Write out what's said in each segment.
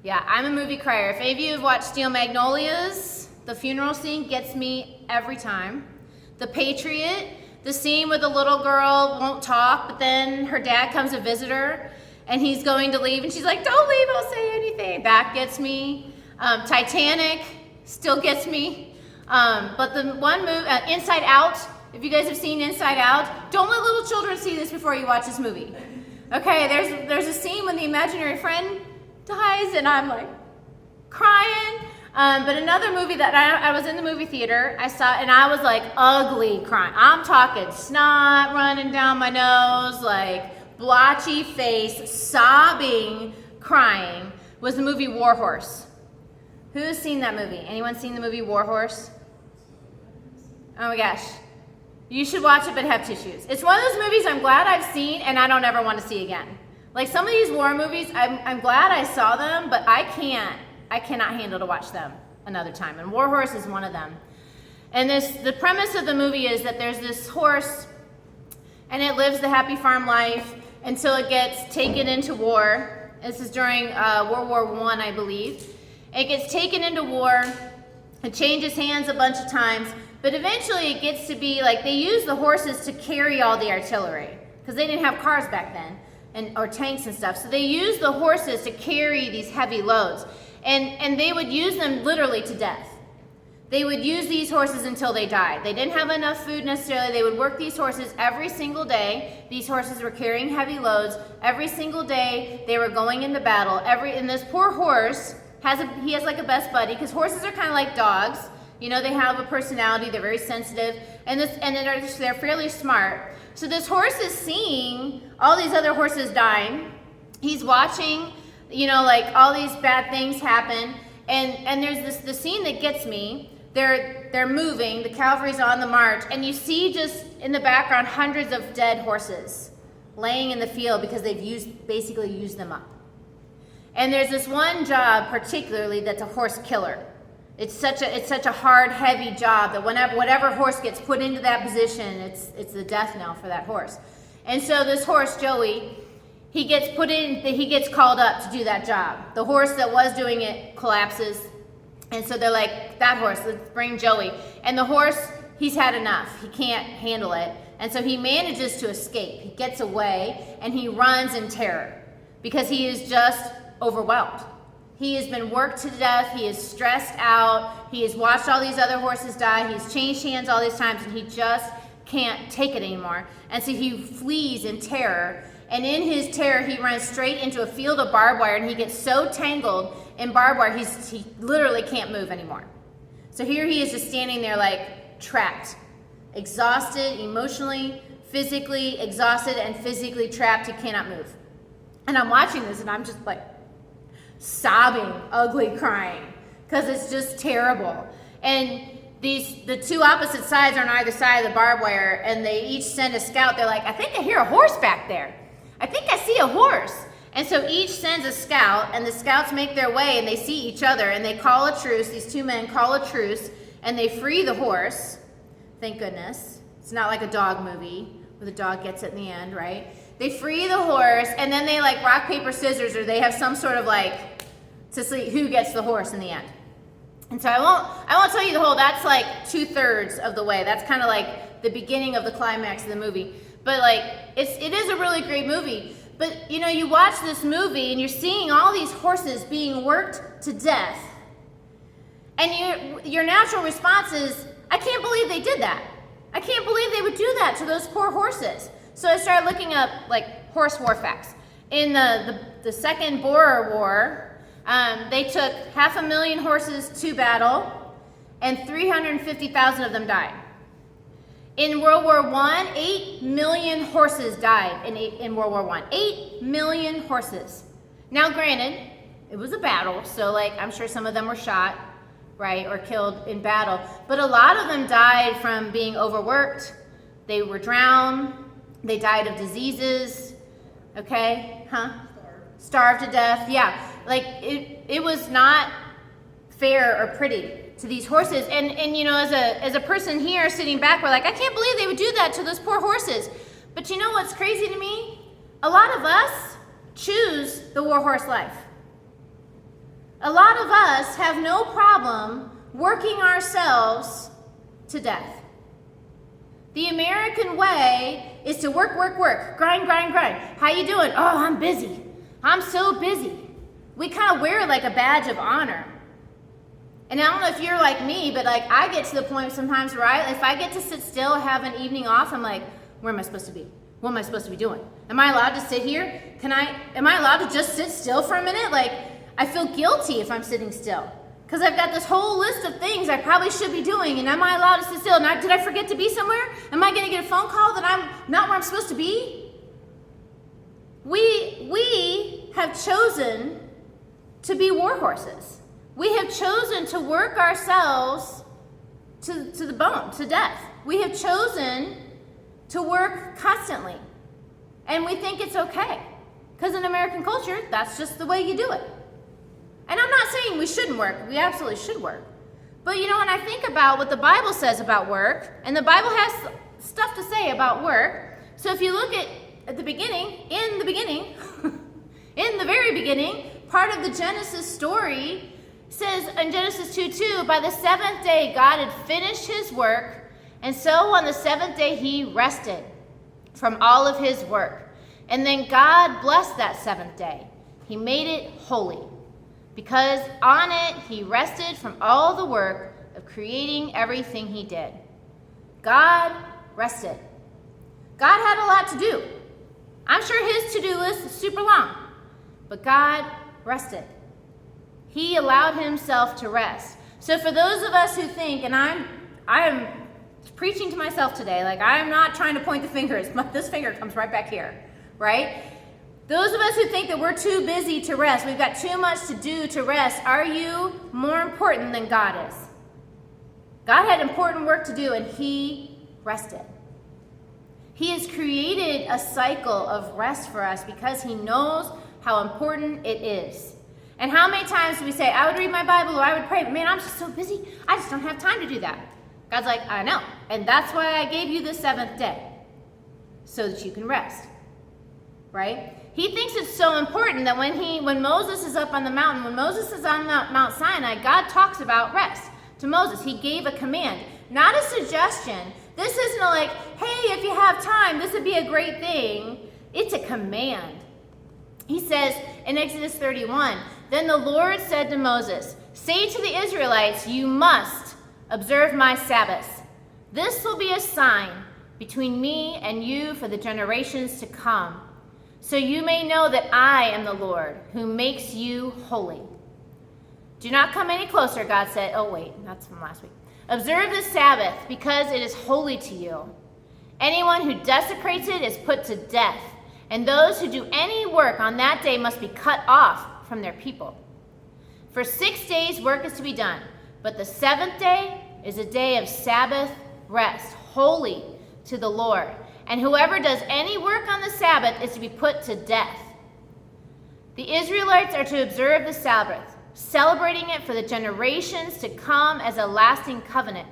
Yeah, I'm a movie crier. If any of you have watched Steel Magnolias, the funeral scene gets me every time. The Patriot, the scene where the little girl won't talk, but then her dad comes to visit her, and he's going to leave, and she's like, don't leave, I'll say anything. That gets me. Titanic still gets me. But the one movie, Inside Out, if you guys have seen Inside Out, don't let little children see this before you watch this movie. Okay, there's a scene when the imaginary friend dies, and I'm like crying. But another movie that I was in the movie theater, I saw, and I was like ugly crying. I'm talking snot running down my nose, like blotchy face, sobbing, crying, was the movie War Horse. Who's seen that movie? Anyone seen the movie War Horse? Oh my gosh. You should watch it, but have tissues. It's one of those movies I'm glad I've seen and I don't ever want to see again. Like some of these war movies, I'm glad I saw them, but I cannot handle to watch them another time. And War Horse is one of them. And the premise of the movie is that there's this horse and it lives the happy farm life until it gets taken into war. This is during World War I, I believe. It gets taken into war. It changes hands a bunch of times. But eventually it gets to be like they use the horses to carry all the artillery because they didn't have cars back then or tanks and stuff. So they used the horses to carry these heavy loads. And they would use them literally to death. They would use these horses until they died. They didn't have enough food necessarily. They would work these horses every single day. These horses were carrying heavy loads. Every single day they were going into battle. And this poor horse, he has like a best buddy because horses are kind of like dogs. You know, they have a personality, they're very sensitive, and they're fairly smart. So this horse is seeing all these other horses dying. He's watching, you know, like all these bad things happen. And there's the scene that gets me. They're moving, the cavalry's on the march, and you see just in the background hundreds of dead horses laying in the field because they've basically used them up. And there's this one job particularly that's a horse killer. It's such a hard, heavy job that whatever horse gets put into that position, it's the death knell for that horse. And so this horse, Joey, he gets called up to do that job. The horse that was doing it collapses, and so they're like, that horse, let's bring Joey. And the horse, he's had enough. He can't handle it, and so he manages to escape. He gets away, and he runs in terror because he is just overwhelmed. He has been worked to death. He is stressed out. He has watched all these other horses die. He's changed hands all these times, and he just can't take it anymore. And so he flees in terror. And in his terror, he runs straight into a field of barbed wire, and he gets so tangled in barbed wire, he literally can't move anymore. So here he is just standing there like trapped, exhausted, emotionally, physically exhausted, and physically trapped. He cannot move. And I'm watching this, and I'm just like, sobbing, ugly crying, because it's just terrible. And the two opposite sides are on either side of the barbed wire, and they each send a scout. They're like, I think I hear a horse back there. I think I see a horse. And so each sends a scout, and the scouts make their way, and they see each other, and they call a truce. These two men call a truce, and they free the horse. Thank goodness. It's not like a dog movie where the dog gets it in the end, right? They free the horse, and then they like rock, paper, scissors, or they have some sort of like to see who gets the horse in the end. And so I won't tell you the whole, that's like 2/3 of the way. That's kind of like the beginning of the climax of the movie. But like, it is a really great movie. But you know, you watch this movie and you're seeing all these horses being worked to death. And your natural response is, I can't believe they did that. I can't believe they would do that to those poor horses. So I started looking up like horse war facts. In the Second Boer War, they took 500,000 horses to battle, and 350,000 of them died. In World War I, 8 million horses died in World War I. 8 million horses. Now, granted, it was a battle, so like I'm sure some of them were shot, right, or killed in battle. But a lot of them died from being overworked. They were drowned. They died of diseases. Okay, Starved to death. Yeah, like it was not fair or pretty to these horses. And you know, as a person here sitting back, we're like, I can't believe they would do that to those poor horses. But you know what's crazy to me? A lot of us choose the war horse life. A lot of us have no problem working ourselves to death. The American way is to work, work, work, grind, grind, grind. How you doing? Oh, I'm busy. I'm so busy. We kind of wear it like a badge of honor. And I don't know if you're like me, but like I get to the point sometimes where if I get to sit still, have an evening off, I'm like, where am I supposed to be? What am I supposed to be doing? Am I allowed to sit here? Am I allowed to just sit still for a minute? Like, I feel guilty if I'm sitting still. Because I've got this whole list of things I probably should be doing, and am I allowed to sit still? And did I forget to be somewhere? Am I going to get a phone call that I'm not where I'm supposed to be? We have chosen to be war horses. We have chosen to work ourselves to the bone, to death. We have chosen to work constantly. And we think it's okay. Because in American culture, that's just the way you do it. And I'm not saying we shouldn't work. We absolutely should work. But you know, when I think about what the Bible says about work, and the Bible has stuff to say about work. So if you look at the beginning, in the beginning, in the very beginning, part of the Genesis story says in Genesis 2:2, by the seventh day God had finished his work, and so on the seventh day he rested from all of his work. And then God blessed that seventh day. He made it holy, because on it he rested from all the work of creating everything he did. God rested. God had a lot to do. I'm sure his to-do list is super long, but God rested. He allowed himself to rest. So for those of us who think, and I am preaching to myself today, like I'm not trying to point the fingers, but this finger comes right back here, right? Those of us who think that we're too busy to rest, we've got too much to do to rest, are you more important than God is? God had important work to do, and he rested. He has created a cycle of rest for us because he knows how important it is. And how many times do we say, I would read my Bible or I would pray, but man, I'm just so busy, I just don't have time to do that. God's like, I know, and that's why I gave you the seventh day, so that you can rest, right? He thinks it's so important that when Moses is up on the mountain, when Moses is on Mount Sinai, God talks about rest to Moses. He gave a command, not a suggestion. This isn't like, hey, if you have time, this would be a great thing. It's a command. He says in Exodus 31, then the Lord said to Moses, say to the Israelites, you must observe my Sabbaths. This will be a sign between me and you for the generations to come, so you may know that I am the Lord who makes you holy. Do not come any closer, God said. Oh, wait, that's from last week. Observe the Sabbath because it is holy to you. Anyone who desecrates it is put to death, and those who do any work on that day must be cut off from their people. For 6 days work is to be done, but the seventh day is a day of Sabbath rest, holy to the Lord. And whoever does any work on the Sabbath is to be put to death. The Israelites are to observe the Sabbath, celebrating it for the generations to come as a lasting covenant.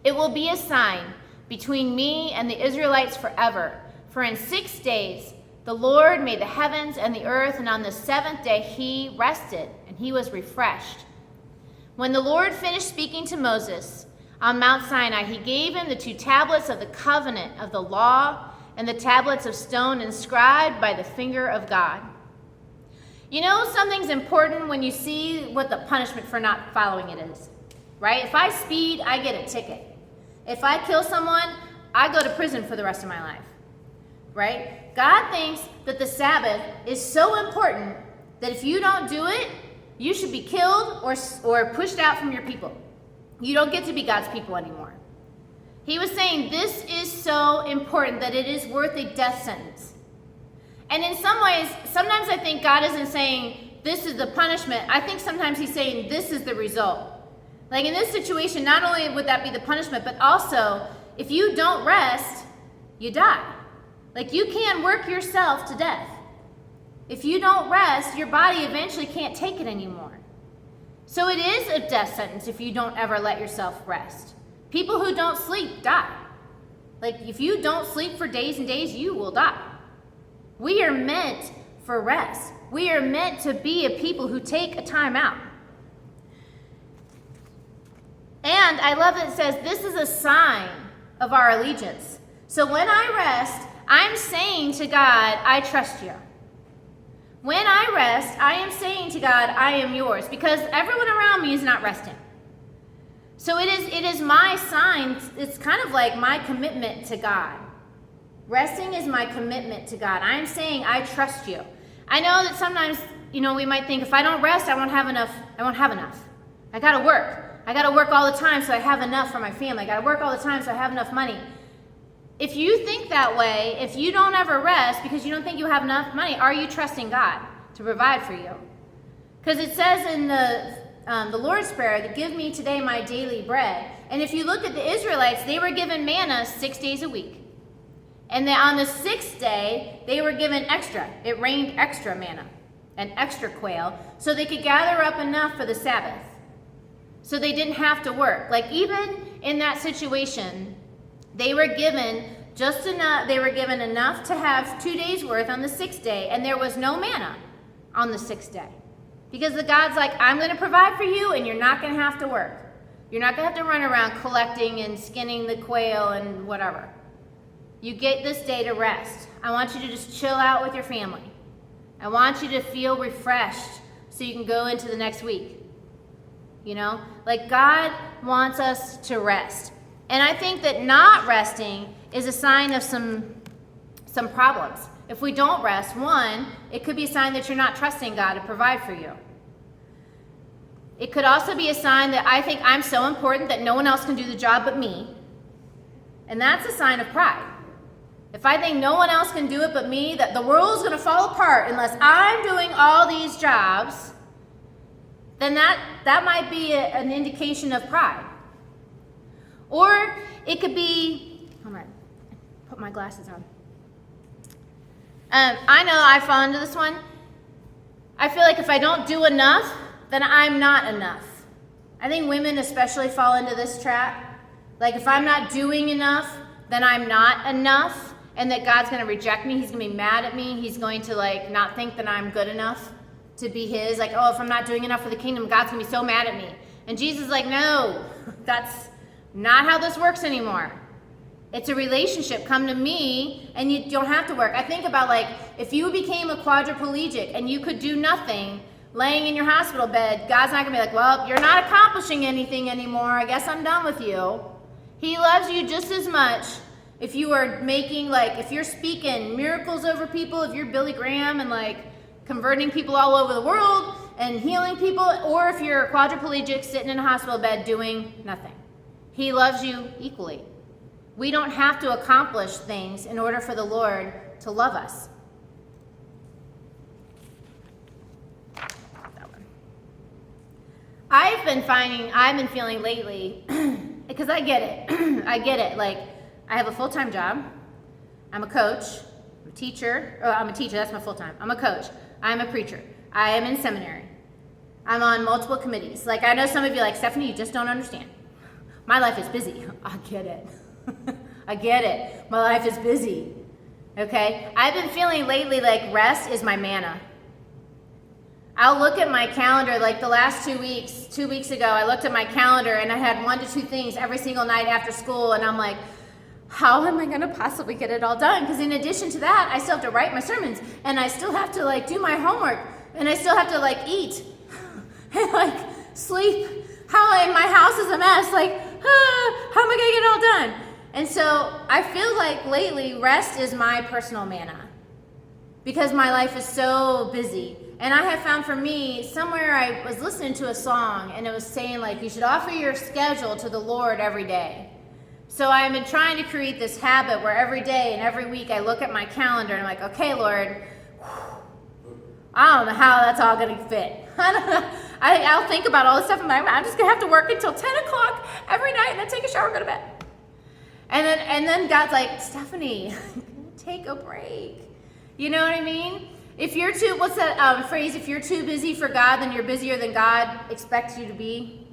It will be a sign between me and the Israelites forever. For in 6 days the Lord made the heavens and the earth, and on the seventh day he rested, and he was refreshed. When the Lord finished speaking to Moses on Mount Sinai, he gave him the 2 tablets of the covenant of the law and the tablets of stone inscribed by the finger of God. You know, something's important when you see what the punishment for not following it is, right? If I speed, I get a ticket. If I kill someone, I go to prison for the rest of my life, right? God thinks that the Sabbath is so important that if you don't do it, you should be killed or pushed out from your people. You don't get to be God's people anymore. He was saying this is so important that it is worth a death sentence. And in some ways, sometimes I think God isn't saying this is the punishment. I think sometimes he's saying this is the result. Like in this situation, not only would that be the punishment, but also if you don't rest, you die. Like you can't work yourself to death. If you don't rest, your body eventually can't take it anymore. So it is a death sentence if you don't ever let yourself rest. People who don't sleep die. Like if you don't sleep for days and days, you will die. We are meant for rest. We are meant to be a people who take a time out. And I love that it says this is a sign of our allegiance. So when I rest, I'm saying to God, I trust you. When I rest, I am saying to God, I am yours, because everyone around me is not resting. So it is my sign. It's kind of like my commitment to God. Resting is my commitment to God. I am saying, I trust you. I know that sometimes, we might think, if I don't rest, I won't have enough. I got to work. I got to work all the time so I have enough for my family. I got to work all the time so I have enough money. If you think that way, if you don't ever rest because you don't think you have enough money, are you trusting God to provide for you? Because it says in the Lord's Prayer, give me today my daily bread. And if you look at the Israelites, they were given manna 6 days a week. And then on the 6th day, they were given extra. It rained extra manna and extra quail so they could gather up enough for the Sabbath. So they didn't have to work. Like even in that situation, they were given just enough. They were given enough to have 2 days worth on the 6th day, and there was no manna on the 6th day. Because the God's like, I'm going to provide for you, and you're not going to have to work. You're not going to have to run around collecting and skinning the quail and whatever. You get this day to rest. I want you to just chill out with your family. I want you to feel refreshed so you can go into the next week. Like God wants us to rest. And I think that not resting is a sign of some problems. If we don't rest, one, it could be a sign that you're not trusting God to provide for you. It could also be a sign that I think I'm so important that no one else can do the job but me. And that's a sign of pride. If I think no one else can do it but me, that the world's going to fall apart unless I'm doing all these jobs, then that might be an indication of pride. Or it could be, hold on, put my glasses on. I know I fall into this one. I feel like if I don't do enough, then I'm not enough. I think women especially fall into this trap. Like if I'm not doing enough, then I'm not enough, and that God's going to reject me. He's going to be mad at me. He's going to not think that I'm good enough to be his. Like, if I'm not doing enough for the kingdom, God's going to be so mad at me. And Jesus is like, no, that's not how this works anymore. It's a relationship. Come to me and you don't have to work. I think about if you became a quadriplegic and you could do nothing laying in your hospital bed, God's not going to be like, well, you're not accomplishing anything anymore. I guess I'm done with you. He loves you just as much if you are making, if you're speaking miracles over people, if you're Billy Graham and converting people all over the world and healing people, or if you're a quadriplegic sitting in a hospital bed doing nothing. He loves you equally. We don't have to accomplish things in order for the Lord to love us. I've been feeling lately, because I get it. I get it. I have a full-time job. I'm a coach. I'm a teacher. Oh, I'm a teacher. That's my full-time. I'm a coach. I'm a preacher. I am in seminary. I'm on multiple committees. I know some of you Stephanie, you just don't understand. My life is busy. I get it. I get it. My life is busy. Okay? I've been feeling lately rest is my manna. I'll look at my calendar the last 2 weeks. 2 weeks ago, I looked at my calendar and I had 1 to 2 things every single night after school, and I'm like, how am I going to possibly get it all done? Because in addition to that, I still have to write my sermons, and I still have to do my homework, and I still have to eat and sleep. My house is a mess. How am I going to get it all done? And so I feel lately rest is my personal manna because my life is so busy. And I have found for me, somewhere I was listening to a song and it was saying you should offer your schedule to the Lord every day. So I've been trying to create this habit where every day and every week I look at my calendar and I'm like, okay, Lord, I don't know how that's all going to fit. I'll think about all this stuff and I'm just going to have to work until 10 o'clock every night and then take a shower and go to bed. And then God's like, Stephanie, take a break. You know what I mean? If you're too, what's that phrase? If you're too busy for God, then you're busier than God expects you to be.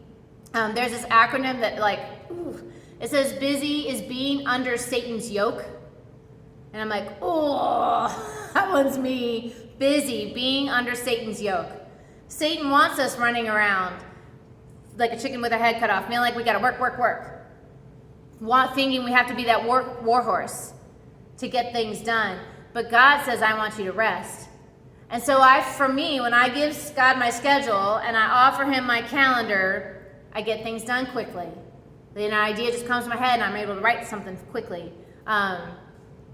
There's this acronym that it says busy is being under Satan's yoke. And I'm like, oh, that one's me. busy being under Satan's yoke. Satan wants us running around like a chicken with our head cut off, feeling like we gotta work. Thinking we have to be that war horse to get things done. But God says, I want you to rest. And so for me, when I give God my schedule and I offer him my calendar, I get things done quickly. Then an idea just comes to my head and I'm able to write something quickly.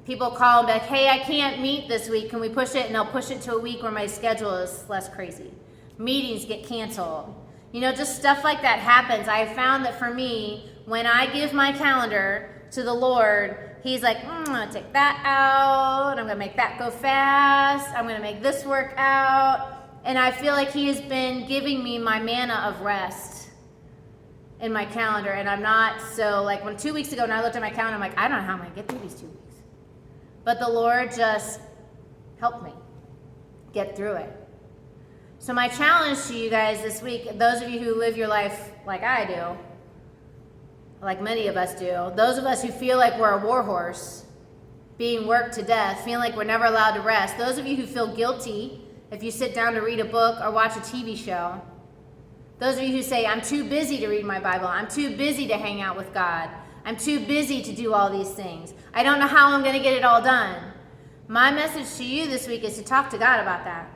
People call and be like, hey, I can't meet this week. Can we push it? And I'll push it to a week where my schedule is less crazy. Meetings get canceled. Just stuff like that happens. I found that for me, when I give my calendar to the Lord, he's like, I'm going to take that out. I'm going to make that go fast. I'm going to make this work out. And I feel like he has been giving me my manna of rest in my calendar. And I'm not when 2 weeks ago when I looked at my calendar, I'm like, I don't know how I'm going to get through these 2 weeks. But the Lord just helped me get through it. So my challenge to you guys this week, those of you who live your life like I do, like many of us do, those of us who feel like we're a war horse, being worked to death, feeling like we're never allowed to rest, those of you who feel guilty if you sit down to read a book or watch a TV show, those of you who say, I'm too busy to read my Bible, I'm too busy to hang out with God, I'm too busy to do all these things, I don't know how I'm going to get it all done. My message to you this week is to talk to God about that,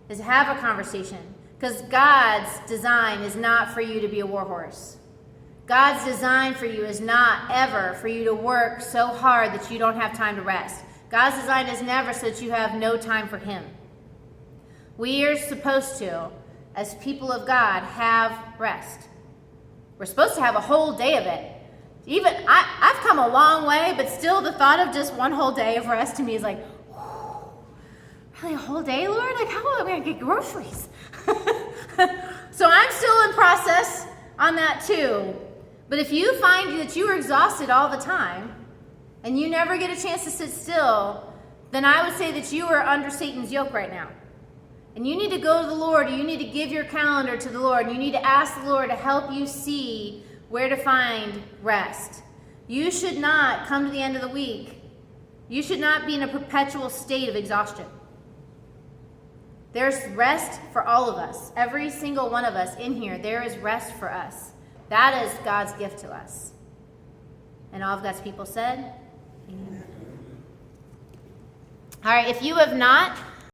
is to have a conversation, because God's design is not for you to be a war horse. God's design for you is not ever for you to work so hard that you don't have time to rest. God's design is never so that you have no time for him. We are supposed to, as people of God, have rest. We're supposed to have a whole day of it. Even I've come a long way, but still the thought of just one whole day of rest to me is like, really a whole day, Lord? Like, how am I going to get groceries? So I'm still in process on that too. But if you find that you are exhausted all the time and you never get a chance to sit still, then I would say that you are under Satan's yoke right now. And you need to go to the Lord, or you need to give your calendar to the Lord, and you need to ask the Lord to help you see where to find rest. You should not come to the end of the week. You should not be in a perpetual state of exhaustion. There's rest for all of us. Every single one of us in here, there is rest for us. That is God's gift to us. And all of God's people said, amen. All right, if you have not